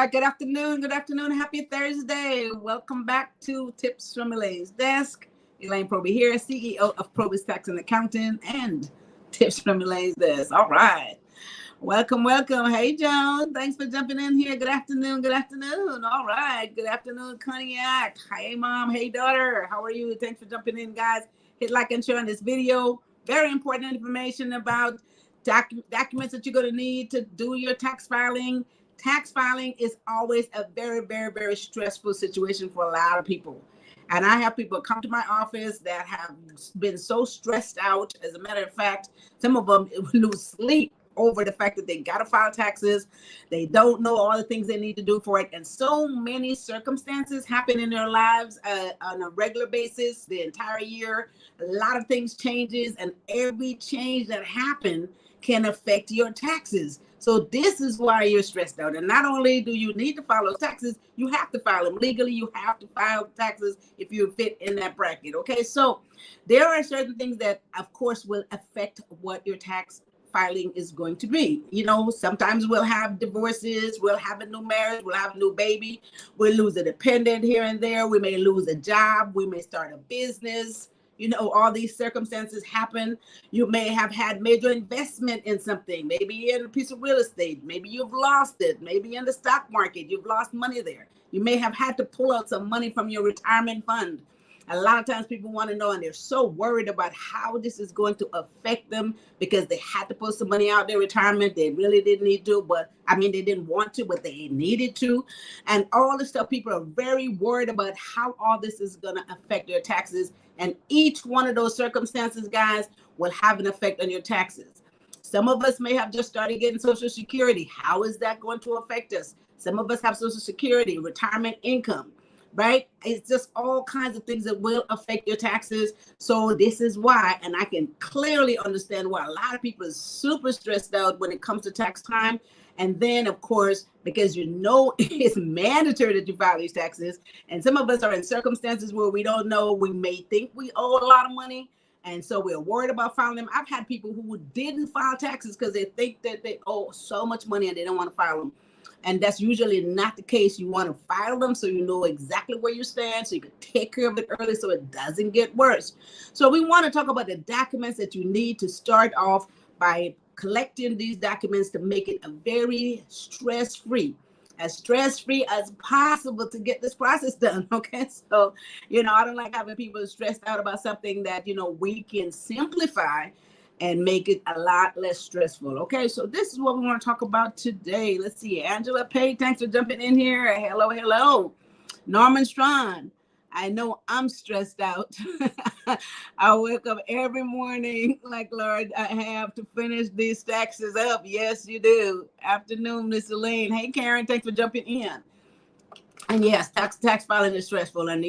right. Good afternoon. Good afternoon. Happy Thursday. Welcome back to Tips from Elaine's Desk. Elaine Proby here, CEO of PROBY'S Tax and Accounting and Tips from Elaine's Desk. All right. Welcome. Hey, Joan. Thanks for jumping in here. Good afternoon. All right. Good afternoon, Cognac. Hey, Mom. Hey, daughter. How are you? Thanks for jumping in, guys. Hit like and share on this video. Very important information about documents that you're going to need to do your tax filing. Tax filing is always a very, very, very stressful situation for a lot of people. And I have people come to my office that have been so stressed out. As a matter of fact, some of them lose sleep over the fact that they got to file taxes. They don't know all the things they need to do for it. And so many circumstances happen in their lives on a regular basis, the entire year. A lot of things changes, and every change that happens can affect your taxes. So this is why you're stressed out. And not only do you need to file those taxes, you have to file them legally. You have to file taxes if you fit in that bracket. Okay, so there are certain things that, of course, will affect what your tax filing is going to be. You know, sometimes we'll have divorces, we'll have a new marriage, we'll have a new baby, we'll lose a dependent here and there, we may lose a job, we may start a business. You know, all these circumstances happen. You may have had major investment in something, maybe in a piece of real estate, maybe you've lost it, maybe in the stock market, you've lost money there. You may have had to pull out some money from your retirement fund. A lot of times people want to know, and they're so worried about how this is going to affect them because they had to put some money out their retirement. They really didn't need to, they didn't want to, but they needed to. And all this stuff, people are very worried about how all this is going to affect their taxes. And each one of those circumstances, guys, will have an effect on your taxes. Some of us may have just started getting Social Security. How is that going to affect us? Some of us have Social Security, retirement income. Right? It's just all kinds of things that will affect your taxes. So this is why, and I can clearly understand why a lot of people are super stressed out when it comes to tax time. And then, of course, because you know it's mandatory that you file these taxes. And some of us are in circumstances where we don't know, we may think we owe a lot of money. And so we're worried about filing them. I've had people who didn't file taxes because they think that they owe so much money and they don't want to file them. And that's usually not the case. You want to file them so you know exactly where you stand, so you can take care of it early so it doesn't get worse. So we want to talk about the documents that you need to start off by collecting these documents to make it a very stress-free as possible to get this process done. Okay, so, I don't like having people stressed out about something that, we can simplify and make it a lot less stressful. Okay, so this is what we want to talk about today. Let's see, Angela Pay, thanks for jumping in here. Hello. Norman Strawn, I know I'm stressed out. I wake up every morning like, Lord, I have to finish these taxes up. Yes, you do. Afternoon, Miss Elaine. Hey, Karen, thanks for jumping in. And yes, tax filing is stressful, and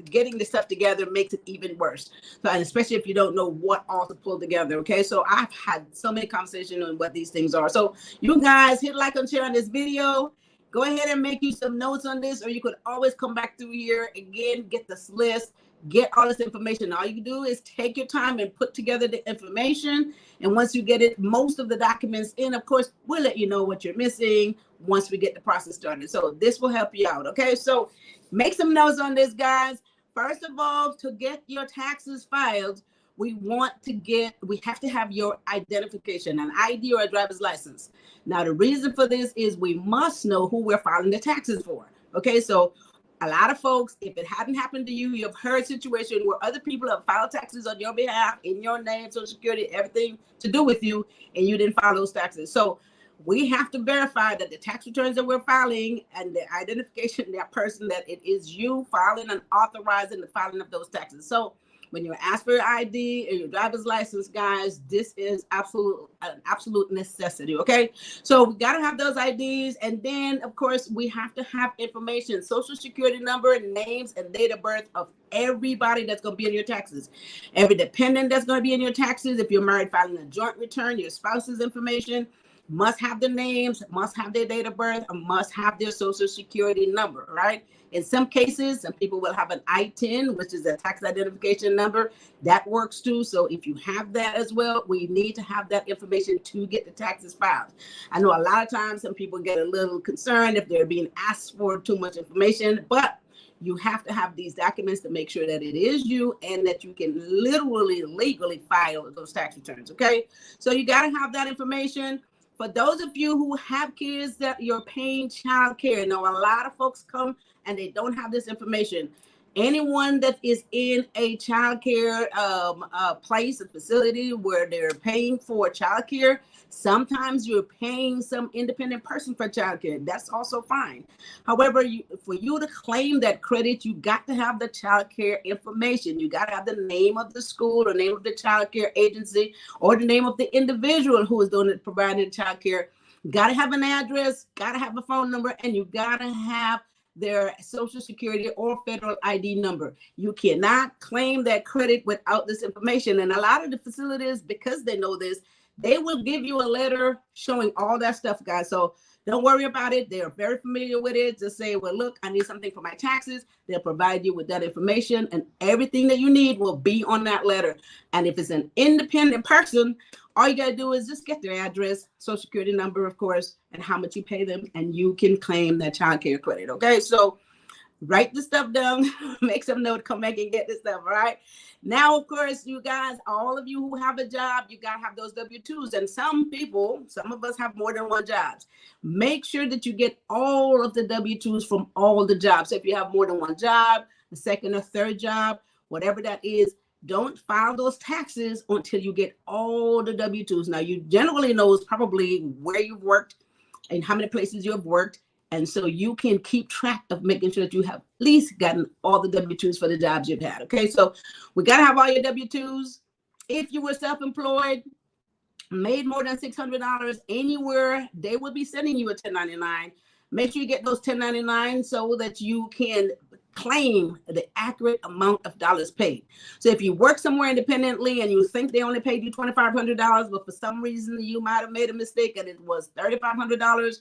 getting the stuff together makes it even worse. So, and especially if you don't know what all to pull together. Okay, so I've had so many conversations on what these things are. So you guys hit like and share on this video. Go ahead and make you some notes on this, or you could always come back through here again, get this list, get all this information. All you can do is take your time and put together the information. And once you get it, most of the documents in, of course, we'll let you know what you're missing once we get the process started. So this will help you out. Okay, so make some notes on this, guys. First of all, to get your taxes filed, we have to have your identification, an ID or a driver's license. Now, the reason for this is we must know who we're filing the taxes for. Okay, so a lot of folks, if it hadn't happened to you, you've heard situations where other people have filed taxes on your behalf, in your name, Social Security, everything to do with you, and you didn't file those taxes. So we have to verify that the tax returns that we're filing and the identification of that person, that it is you filing and authorizing the filing of those taxes. So when you ask for your ID or your driver's license, guys, this is an absolute necessity, okay? So we got to have those IDs. And then, of course, we have to have information, Social Security number, names, and date of birth of everybody that's going to be in your taxes. Every dependent that's going to be in your taxes. If you're married, filing a joint return, your spouse's information, must have the names, must have their date of birth, and must have their social security number, right? In some cases, some people will have an I-10, which is a tax identification number. That works too. So if you have that as well, we need to have that information to get the taxes filed. I know a lot of times some people get a little concerned if they're being asked for too much information, but you have to have these documents to make sure that it is you and that you can literally, legally file those tax returns, okay? So you got to have that information. For those of you who have kids that you're paying child care, now a lot of folks come and they don't have this information. Anyone that is in a child care place, a facility where they're paying for child care, sometimes you're paying some independent person for child care. That's also fine. However, for you to claim that credit, you got to have the child care information. You got to have the name of the school, the name of the child care agency, or the name of the individual who is doing it, providing child care. Got to have an address, got to have a phone number, and you got to have their social security or federal ID number. You cannot claim that credit without this information. And a lot of the facilities, because they know this, they will give you a letter showing all that stuff, guys. So don't worry about it. They are very familiar with it. Just say, well, look, I need something for my taxes. They'll provide you with that information, and everything that you need will be on that letter. And if it's an independent person, all you got to do is just get their address, social security number, of course, and how much you pay them, and you can claim that child care credit. Okay, so write the stuff down, make some note, come back and get this stuff, all right? Now, of course, you guys, all of you who have a job, you got to have those W-2s. And some people, some of us have more than one jobs. Make sure that you get all of the W-2s from all the jobs. So if you have more than one job, a second or third job, whatever that is, don't file those taxes until you get all the W-2s. Now, you generally know probably where you've worked and how many places you have worked. And so you can keep track of making sure that you have at least gotten all the W-2s for the jobs you've had. Okay, so we got to have all your W-2s. If you were self-employed, made more than $600 anywhere, they will be sending you a 1099. Make sure you get those 1099 so that you can claim the accurate amount of dollars paid. So if you work somewhere independently and you think they only paid you $2,500, but for some reason you might have made a mistake and it was $3,500,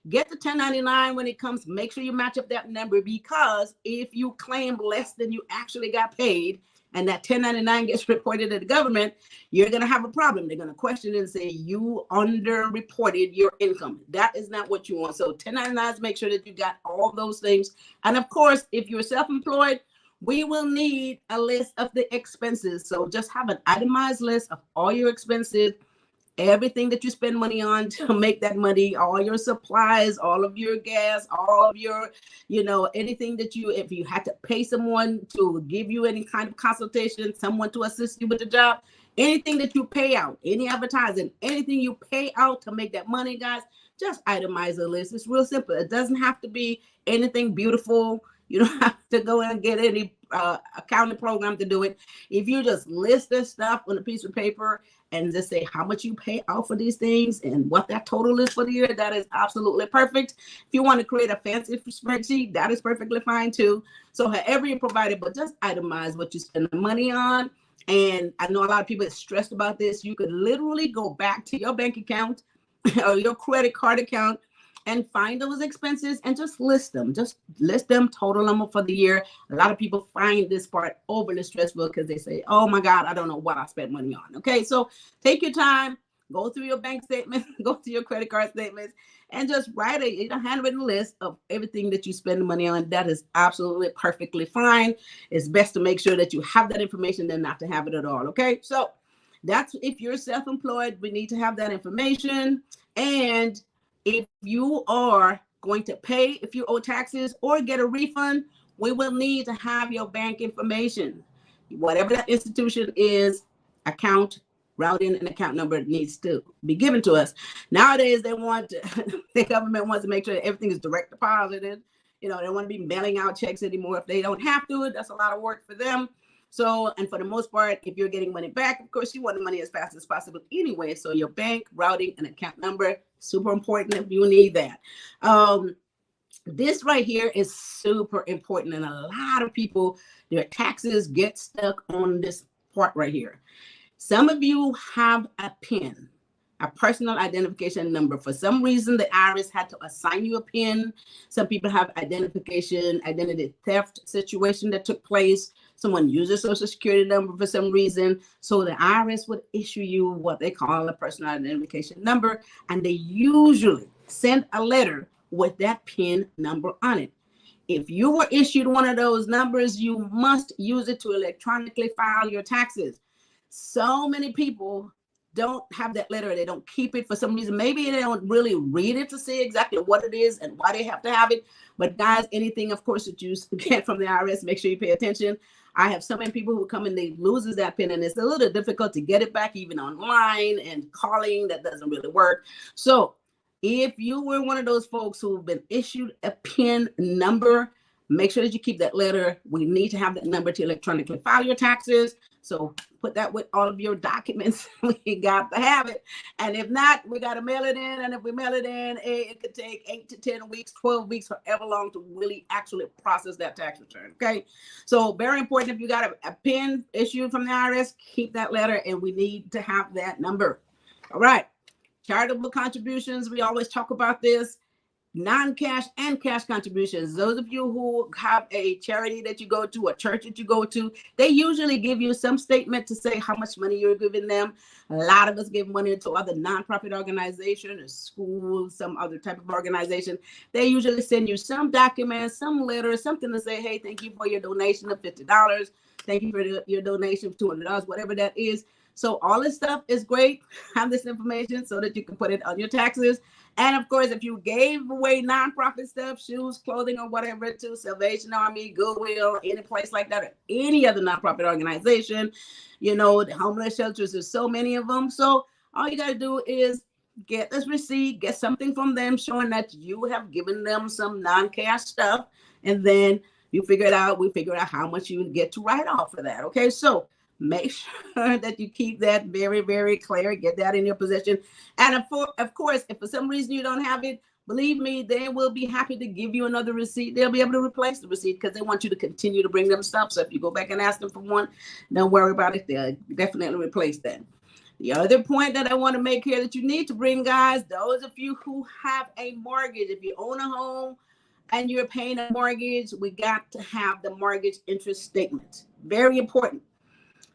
get the 1099 when it comes. Make sure you match up that number, because if you claim less than you actually got paid and that 1099 gets reported to the government, you're going to have a problem. They're going to question it and say you underreported your income. That is not what you want. So 1099s, make sure that you got all those things. And of course, if you're self-employed, we will need a list of the expenses. So just have an itemized list of all your expenses, everything that you spend money on to make that money, all your supplies, all of your gas, all of your, anything that if you had to pay someone to give you any kind of consultation, someone to assist you with the job, anything that you pay out, any advertising, anything you pay out to make that money, guys, just itemize the list. It's real simple. It doesn't have to be anything beautiful. You don't have to go and get any accounting program to do it. If you just list this stuff on a piece of paper and just say how much you pay out for these things and what that total is for the year, that is absolutely perfect. If you want to create a fancy spreadsheet, that is perfectly fine too. So however you provide it, but just itemize what you spend the money on. And I know a lot of people are stressed about this. You could literally go back to your bank account or your credit card account and find those expenses and just list them. Just list them, total them for the year. A lot of people find this part overly stressful because they say, oh my God, I don't know what I spent money on. Okay, so take your time, go through your bank statement, go through your credit card statements, and just write a handwritten list of everything that you spend the money on. That is absolutely perfectly fine. It's best to make sure that you have that information than not to have it at all. Okay, so that's if you're self-employed, we need to have that information. And if you are going to pay, if you owe taxes or get a refund, we will need to have your bank information. Whatever that institution is, account, routing, and account number needs to be given to us. Nowadays, the government wants to make sure that everything is direct deposited. They don't want to be mailing out checks anymore. If they don't have to, that's a lot of work for them. So, and for the most part, if you're getting money back, of course, you want the money as fast as possible anyway. So your bank, routing, and account number, super important if you need that. This right here is super important. And a lot of people, their taxes get stuck on this part right here. Some of you have a PIN. a personal identification number. For some reason, the IRS had to assign you a PIN. Some people have identity theft situation that took place. Someone used a social security number for some reason. So the IRS would issue you what they call a personal identification number. And they usually send a letter with that PIN number on it. If you were issued one of those numbers, you must use it to electronically file your taxes. So many people don't have that letter. They don't keep it for some reason. Maybe they don't really read it to see exactly what it is and why they have to have it. But guys, anything, of course, that you get from the IRS, make sure you pay attention. I have so many people who come and they loses that PIN, and it's a little difficult to get it back, even online, and calling, that doesn't really work. So if you were one of those folks who've been issued a PIN number, make sure that you keep that letter. We need to have that number to electronically file your taxes. So put that with all of your documents. We got to have it. And if not, we got to mail it in. And if we mail it in, it could take 8 to 10 weeks, 12 weeks, however long to really actually process that tax return. Okay. So very important. If you got a PIN issued from the IRS, keep that letter, and we need to have that number. All right. Charitable contributions. We always talk about this. Non-cash and cash contributions. Those of you who have a charity that you go to, a church that you go to, they usually give you some statement to say how much money you're giving them. A lot of us give money to other nonprofit organizations, or schools, some other type of organization. They usually send you some documents, some letter, something to say, hey, thank you for your donation of $50. Thank you for your donation of $200, whatever that is. So all this stuff is great. Have this information so that you can put it on your taxes. And of course, if you gave away nonprofit stuff, shoes, clothing, or whatever to Salvation Army, Goodwill, any place like that, or any other nonprofit organization, you know, the homeless shelters, there's so many of them. So all you got to do is get this receipt, get something from them showing that you have given them some non-cash stuff. And then you figure it out. We figure out how much you get to write off for that. Okay, so make sure that you keep that very, very clear. Get that in your possession. And of course, if for some reason you don't have it, believe me, they will be happy to give you another receipt. They'll be able to replace the receipt because they want you to continue to bring them stuff. So if you go back and ask them for one, don't worry about it. They'll definitely replace that. The other point that I want to make here that you need to bring, guys, those of you who have a mortgage, if you own a home and you're paying a mortgage, we got to have the mortgage interest statement. Very important.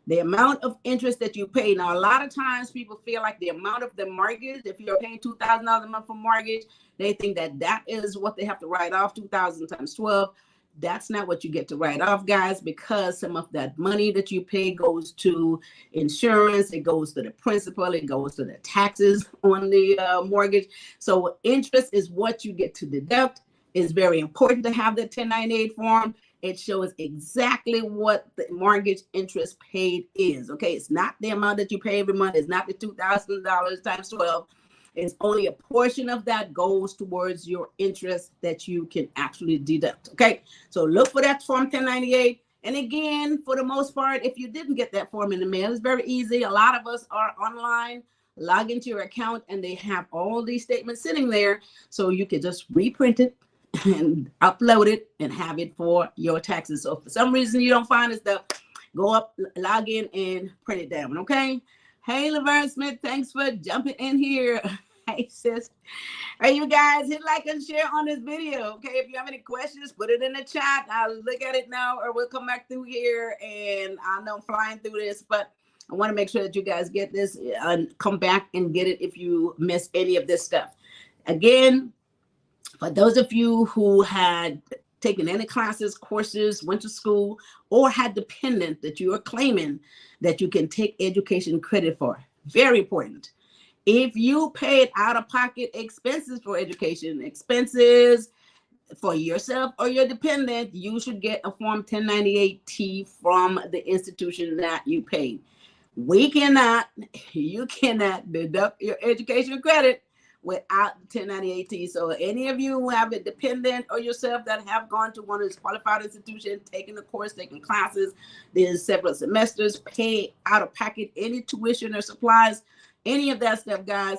The amount of interest that you pay. Now, a lot of times people feel like the amount of the mortgage, if you're paying $2,000 a month for mortgage, they think that that is what they have to write off, 2,000 times 12. That's not what you get to write off, guys, because some of that money that you pay goes to insurance, it goes to the principal, it goes to the taxes on the mortgage. So interest is what you get to deduct. It's very important to have the 1098 form. It shows exactly what the mortgage interest paid is. Okay, it's not the amount that you pay every month. It's not the $2,000 times 12. It's only a portion of that goes towards your interest that you can actually deduct. Okay, so look for that form 1098. And again, for the most part, if you didn't get that form in the mail, it's very easy. A lot of us are online. Log into your account and they have all these statements sitting there. So you can just reprint it and upload it and have it for your taxes. So if for some reason you don't find this stuff, go up, log in, and print it down. Okay. Hey, Laverne Smith, thanks for jumping in here. Hey, sis. Hey, you guys, hit like and share on this video. Okay. If you have any questions, put it in the chat. I'll look at it now, or we'll come back through here. And I know I'm flying through this, but I want to make sure that you guys get this and come back and get it if you miss any of this stuff. Again, for those of you who had taken any classes, courses, went to school, or had dependent that you are claiming that you can take education credit for, very important. If you paid out-of-pocket expenses for education, expenses for yourself or your dependent, you should get a Form 1098-T from the institution that you paid. You cannot deduct your education credit without the 1098-T. So any of you who have a dependent or yourself that have gone to one of these qualified institutions, taking the course, taking classes, there's several semesters, pay out of pocket any tuition or supplies, any of that stuff, guys,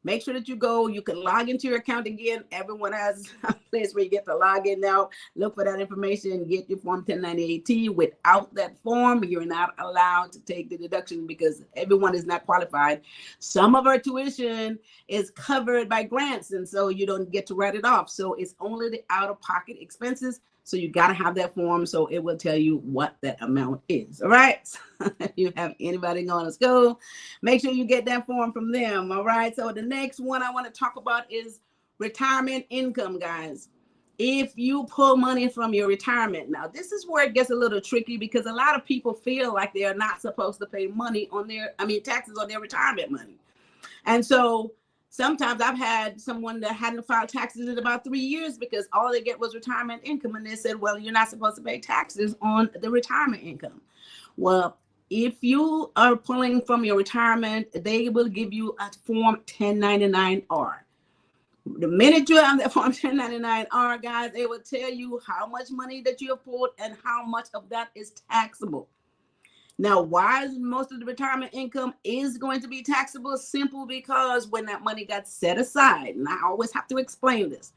Make sure that you can log into your account again. Everyone has a place where you get to log in now. Look for that information, get your Form 1098T. Without that form, you're not allowed to take the deduction because everyone is not qualified. Some of our tuition is covered by grants, and so you don't get to write it off. So it's only the out-of-pocket expenses. So you got to have that form so it will tell you what that amount is. All right. So if you have anybody going to school, make sure you get that form from them. All right. So the next one I want to talk about is retirement income, guys. If you pull money from your retirement, now this is where it gets a little tricky because a lot of people feel like they are not supposed to pay money on taxes on their retirement money. And so sometimes I've had someone that hadn't filed taxes in about 3 years because all they get was retirement income. And they said, well, you're not supposed to pay taxes on the retirement income. Well, if you are pulling from your retirement, they will give you a Form 1099-R. The minute you have that Form 1099-R, guys, they will tell you how much money that you have pulled and how much of that is taxable. Now, why is most of the retirement income is going to be taxable? Simple because when that money got set aside, and I always have to explain this,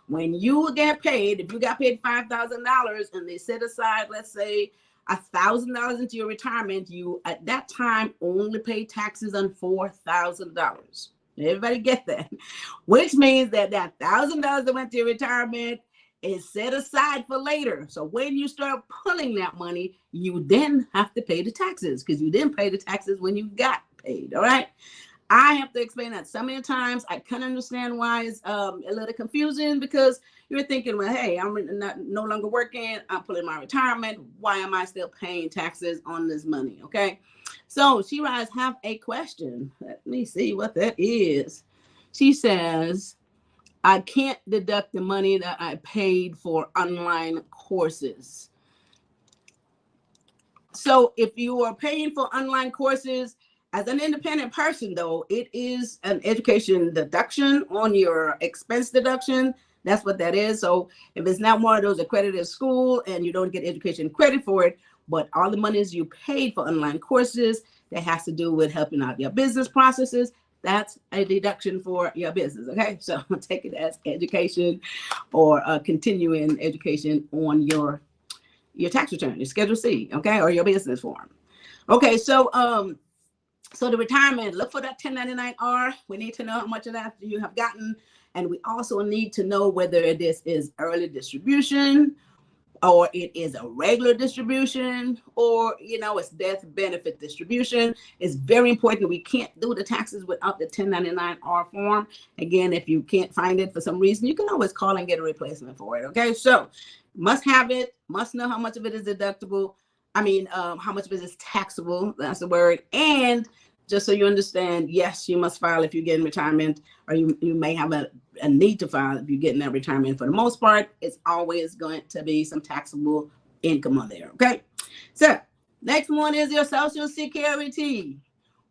when you get paid, if you got paid $5,000 and they set aside, let's say, $1,000 into your retirement, you at that time only pay taxes on $4,000. Everybody get that? Which means that $1,000 that went to your retirement is set aside for later. So when you start pulling that money, you then have to pay the taxes because you didn't pay the taxes when you got paid. All right. I have to explain that so many times. I can understand why it's a little confusing because you're thinking, well, hey, I'm no longer working. I'm pulling my retirement. Why am I still paying taxes on this money? Okay. So she writes, have a question. Let me see what that is. She says, I can't deduct the money that I paid for online courses. So if you are paying for online courses as an independent person, though, it is an education deduction on your expense deduction. That's what that is. So if it's not one of those accredited school and you don't get education credit for it, but all the monies you paid for online courses that has to do with helping out your business processes, that's a deduction for your business. Okay, so take it as education or continuing education on your tax return, your Schedule C, okay, or your business form. Okay, so so the retirement, look for that 1099-R. We need to know how much of that you have gotten, and we also need to know whether this is early distribution, or it is a regular distribution, or it's death benefit distribution. It's very important. We can't do the taxes without the 1099-R form. Again, if you can't find it for some reason, you can always call and get a replacement for it. Okay, so must have it, must know how much of it is deductible. How much of it is taxable. That's the word. And just so you understand, yes, you must file if you get in retirement, or you may have a need to file if you get in that retirement. For the most part, it's always going to be some taxable income on there. Okay. So next one is your Social Security.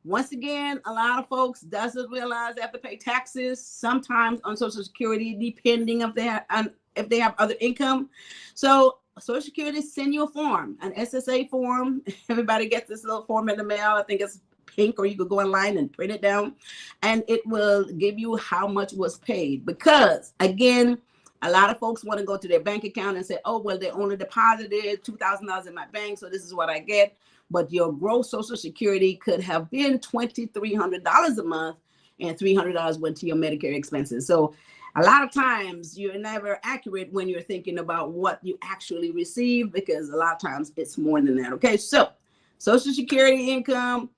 Once again, a lot of folks doesn't realize they have to pay taxes sometimes on Social Security, depending if they have other income. So Social Security send you a form, an SSA form. Everybody gets this little form in the mail. I think it's pink, or you could go online and print it down, and it will give you how much was paid. Because again, a lot of folks want to go to their bank account and say, oh, well, they only deposited $2,000 in my bank, so this is what I get. But your gross Social Security could have been $2,300 a month, and $300 went to your Medicare expenses. So a lot of times you're never accurate when you're thinking about what you actually receive, because a lot of times it's more than that. Okay, so Social Security income,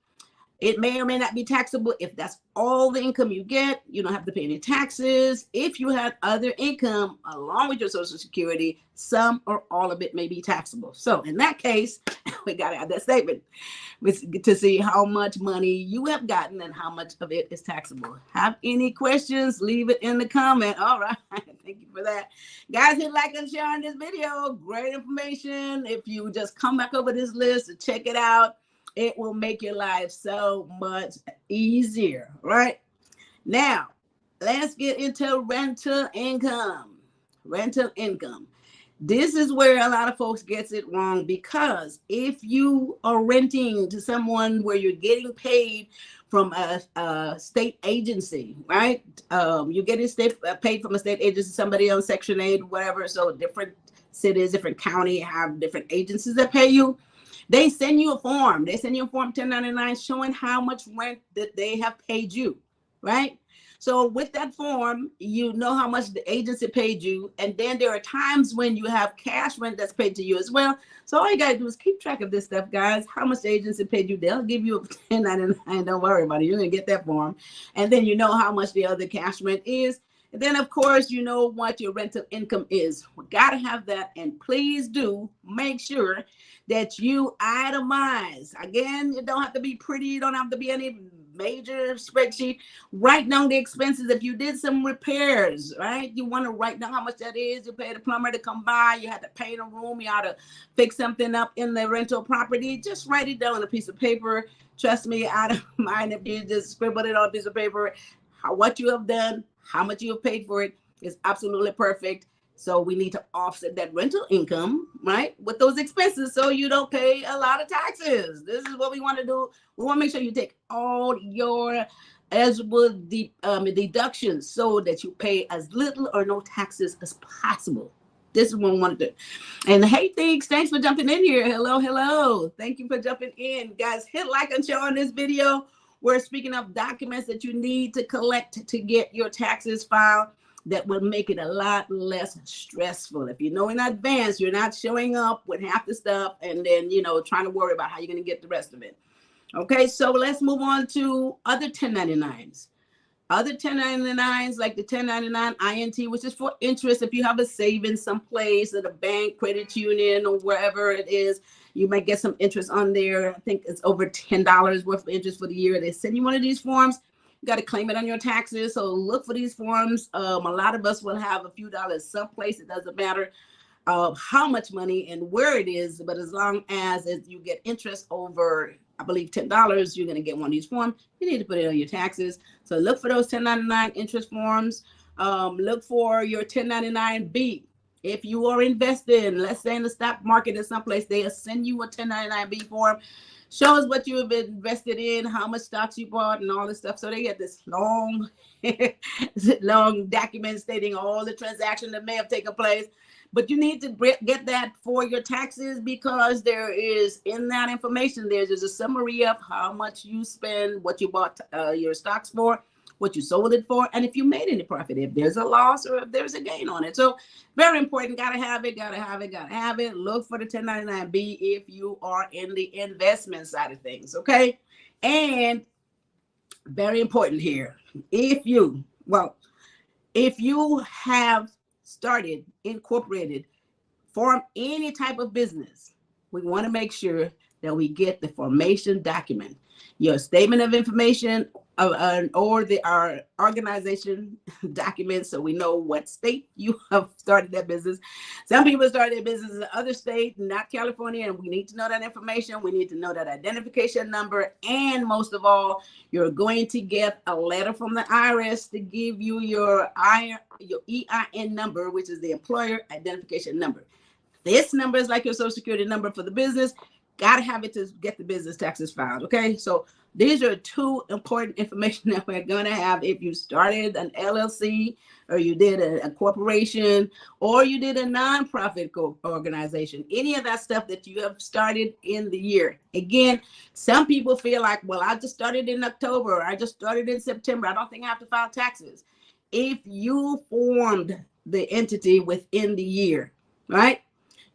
it may or may not be taxable. If that's all the income you get, you don't have to pay any taxes. If you had other income along with your Social Security, some or all of it may be taxable. So in that case, we got to have that statement to see how much money you have gotten and how much of it is taxable. Have any questions? Leave it in the comment. All right. Thank you for that. Guys, hit like and share on this video. Great information. If you just come back over this list and check it out, it will make your life so much easier, right? Now, let's get into rental income. Rental income. This is where a lot of folks gets it wrong, because if you are renting to someone where you're getting paid from a state agency, right? You're getting paid from a state agency, somebody on Section 8, whatever. So different cities, different county have different agencies that pay you. They send you a form. They send you a form 1099 showing how much rent that they have paid you, right? So with that form, you know how much the agency paid you. And then there are times when you have cash rent that's paid to you as well. So all you got to do is keep track of this stuff, guys. How much the agency paid you. They'll give you a 1099. Don't worry about it. You're going to get that form. And then you know how much the other cash rent is. And then, of course, you know what your rental income is. We got to have that. And please do make sure that you itemize. Again, it don't have to be pretty. You don't have to be any major spreadsheet. Write down the expenses. If you did some repairs, right? You want to write down how much that is. You pay the plumber to come by. You had to paint a room. You had to fix something up in the rental property. Just write it down on a piece of paper. Trust me, I don't mind if you just scribble it on a piece of paper. What you have done, how much you have paid for it is absolutely perfect. So we need to offset that rental income, right, with those expenses so you don't pay a lot of taxes. This is what we want to do. We want to make sure you take all your eligible deductions so that you pay as little or no taxes as possible. This is what we want to do. And hey, thanks for jumping in here. Hello. Thank you for jumping in. Guys, hit like and share on this video. We're speaking of documents that you need to collect to get your taxes filed. That will make it a lot less stressful. If you know in advance, you're not showing up with half the stuff and then, trying to worry about how you're going to get the rest of it. Okay, so let's move on to other 1099s. Other 1099s, like the 1099 INT, which is for interest. If you have a savings someplace at a bank, credit union, or wherever it is, you might get some interest on there. I think it's over $10 worth of interest for the year. They send you one of these forms. You got to claim it on your taxes. So look for these forms. A lot of us will have a few dollars someplace. It doesn't matter how much money and where it is, but as long as you get interest over, I believe, $10, you're going to get one of these forms. You need to put it on your taxes. So look for those 1099 interest forms. Look for your 1099B. If you are investing, let's say in the stock market in someplace, they'll send you a 1099B form. Shows what you have invested in, how much stocks you bought, and all this stuff. So they get this long, long document stating all the transactions that may have taken place. But you need to get that for your taxes, because there is, in that information, there's a summary of how much you spend, what you bought your stocks for, what you sold it for, and if you made any profit, if there's a loss or if there's a gain on it. So very important. Gotta have it. Look for the 1099B if you are in the investment side of things. Okay. And very important here. If you have started, incorporated, formed any type of business, we want to make sure that we get the formation document, your statement of information, or our organization documents, so we know what state you have started that business. Some people started their business in other states, not California, and we need to know that information. We need to know that identification number, and most of all, you're going to get a letter from the IRS to give you your EIN number, which is the employer identification number. This number is like your Social Security number for the business. Got to have it to get the business taxes filed. Okay, so these are two important information that we're going to have if you started an LLC, or you did a corporation, or you did a nonprofit organization. Any of that stuff that you have started in the year. Again, some people feel like, well, I just started in October, or I just started in September, I don't think I have to file taxes. If you formed the entity within the year, right?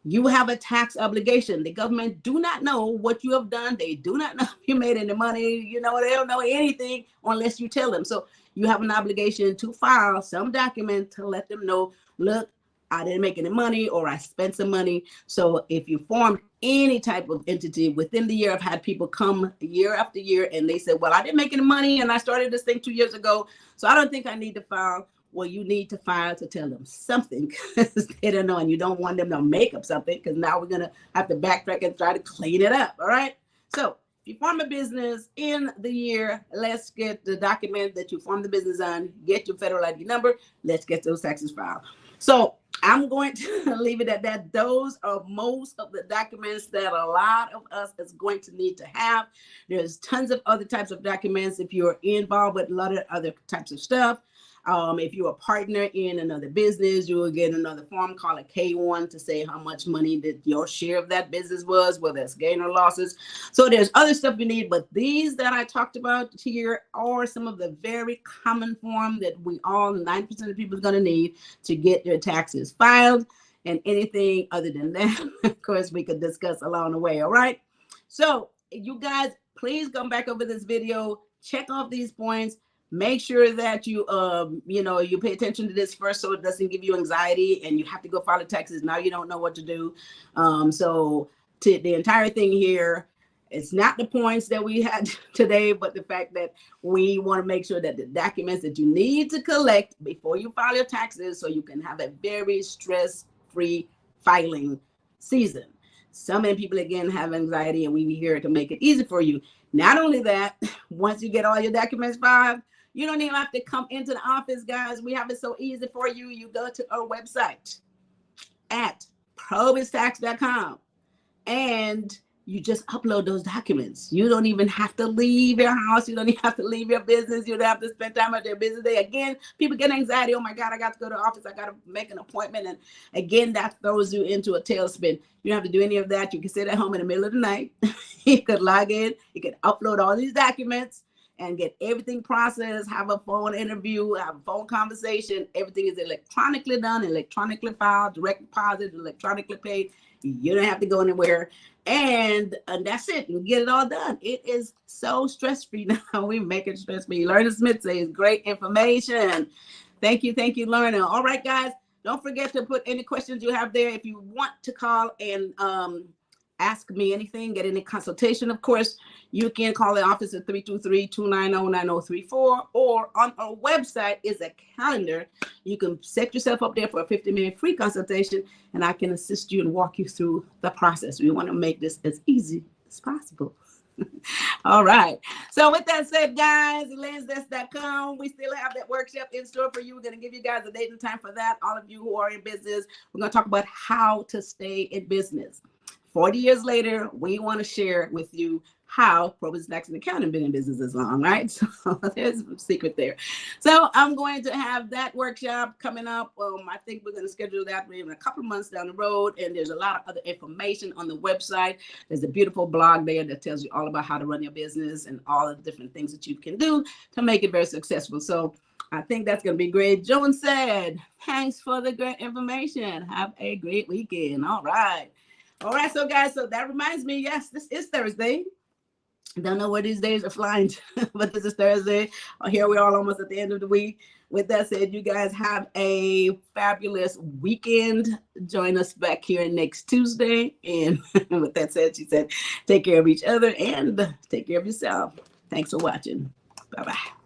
You have a tax obligation. The government do not know what you have done. They do not know if you made any money. They don't know anything unless you tell them. So you have an obligation to file some document to let them know, look, I didn't make any money, or I spent some money. So if you formed any type of entity within the year, I've had people come year after year and they said, well, I didn't make any money and I started this thing 2 years ago, so I don't think I need to file. Well, you need to file to tell them something, because they don't know, and you don't want them to make up something, because now we're going to have to backtrack and try to clean it up. All right. So if you form a business in the year, let's get the document that you formed the business on, get your federal ID number. Let's get those taxes filed. So I'm going to leave it at that. Those are most of the documents that a lot of us is going to need to have. There's tons of other types of documents if you're involved with a lot of other types of stuff. If you're a partner in another business, you will get another form called a K1 to say how much money that your share of that business was, whether it's gain or losses. So there's other stuff you need, but these that I talked about here are some of the very common form that we all, 90% of people are going to need to get their taxes filed. And anything other than that, of course, we could discuss along the way. All right. So you guys, please come back over this video, check off these points. Make sure that you, you pay attention to this first so it doesn't give you anxiety and you have to go file the taxes. Now you don't know what to do. So to the entire thing here, it's not the points that we had today, but the fact that we want to make sure that the documents that you need to collect before you file your taxes so you can have a very stress-free filing season. So many people, again, have anxiety, and we're here to make it easy for you. Not only that, once you get all your documents filed, you don't even have to come into the office, guys. We have it so easy for you. You go to our website at PROBY'S.com and you just upload those documents. You don't even have to leave your house. You don't even have to leave your business. You don't have to spend time at their business day. Again, people get anxiety. Oh my God, I got to go to the office. I got to make an appointment. And again, that throws you into a tailspin. You don't have to do any of that. You can sit at home in the middle of the night. You could log in. You can upload all these documents and get everything processed, have a phone interview, have a phone conversation. Everything is electronically done, electronically filed, direct deposit, electronically paid. You don't have to go anywhere. And that's it. You get it all done. It is so stress-free now. We make it stress-free. Lerner Smith says, great information. Thank you, Lerner. All right, guys. Don't forget to put any questions you have there. If you want to call and ask me anything, get any consultation, of course, you can call the office at 323-290-9034, or on our website is a calendar. You can set yourself up there for a 50-minute free consultation, and I can assist you and walk you through the process. We want to make this as easy as possible. All right. So with that said, guys, Elaine'sDesk.com, we still have that workshop in store for you. We're going to give you guys a date and time for that. All of you who are in business, we're going to talk about how to stay in business. 40 years later, we want to share with you how PROBY'S Tax and Accounting been in business as long, right? So there's a secret there. So I'm going to have that workshop coming up. I think we're going to schedule that maybe in a couple of months down the road. And there's a lot of other information on the website. There's a beautiful blog there that tells you all about how to run your business and all the different things that you can do to make it very successful. So I think that's going to be great. Joan said, thanks for the great information. Have a great weekend. All right. All right, so guys, so that reminds me, yes, this is Thursday. I don't know where these days are flying to, but this is Thursday. Here we are almost at the end of the week. With that said, you guys have a fabulous weekend. Join us back here next Tuesday. And with that said, she said, take care of each other and take care of yourself. Thanks for watching. Bye-bye.